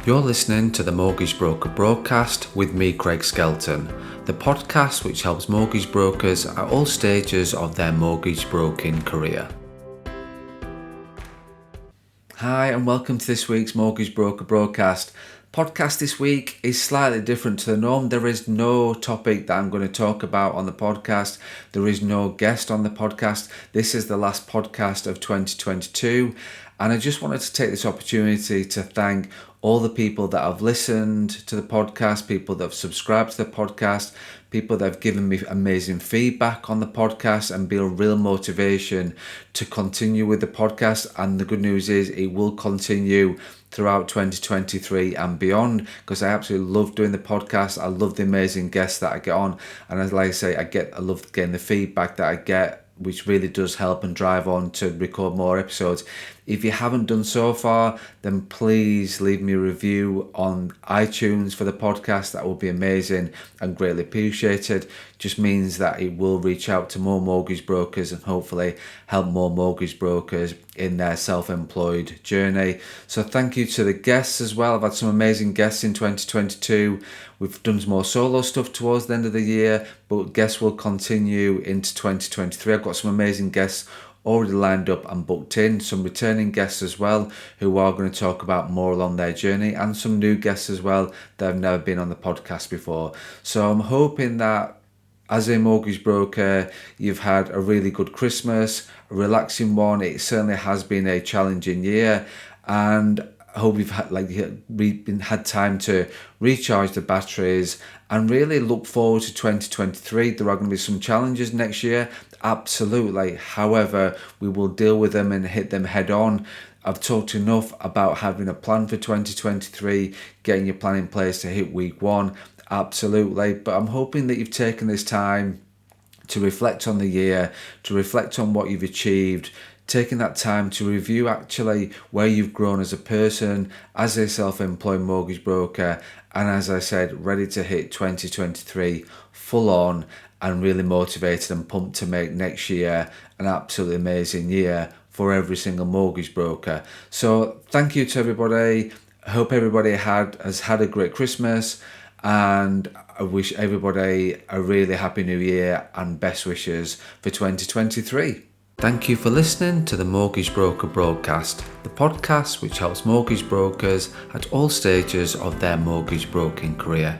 You're listening to the Mortgage Broker Broadcast with me, Craig Skelton, the podcast which helps mortgage brokers at all stages of their mortgage broking career. Hi and welcome to this week's Mortgage Broker Broadcast. Podcast this week is slightly different to the norm. There is no topic that I'm going to talk about on the podcast. There is no guest on the podcast. This is the last podcast of 2022. And I just wanted to take this opportunity to thank all the people that have listened to the podcast, people that have subscribed to the podcast, people that have given me amazing feedback on the podcast and been a real motivation to continue with the podcast. And the good news is it will continue throughout 2023 and beyond, because I absolutely love doing the podcast. I love the amazing guests that I get on, and as I say, I love getting the feedback that I get, which really does help and drive on to record more episodes. If you haven't done so far, then please leave me a review on iTunes for the podcast. That would be amazing and greatly appreciated. Just means that it will reach out to more mortgage brokers and hopefully help more mortgage brokers in their self-employed journey. So thank you to the guests as well. I've had some amazing guests in 2022. We've done some more solo stuff towards the end of the year, but guests will continue into 2023. I've got some amazing guests already lined up and booked in, some returning guests as well who are going to talk about more along their journey, and some new guests as well that have never been on the podcast before. So I'm hoping that as a mortgage broker, you've had a really good Christmas, a relaxing one. It certainly has been a challenging year, and I hope you've had time to recharge the batteries and really look forward to 2023. There are going to be some challenges next year, absolutely. However, we will deal with them and hit them head on. I've talked enough about having a plan for 2023, getting your plan in place to hit week one, absolutely. But I'm hoping that you've taken this time to reflect on the year, to reflect on what you've achieved, taking that time to review actually where you've grown as a person, as a self-employed mortgage broker, and as I said, ready to hit 2023 full on and really motivated and pumped to make next year an absolutely amazing year for every single mortgage broker. So thank you to everybody. I hope everybody has had a great Christmas, and I wish everybody a really happy new year and best wishes for 2023. Thank you for listening to the Mortgage Broker Broadcast, the podcast which helps mortgage brokers at all stages of their mortgage broking career.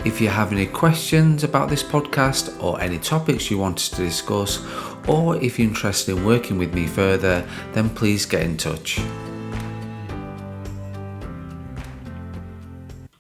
If you have any questions about this podcast or any topics you want us to discuss, or if you're interested in working with me further, then please get in touch.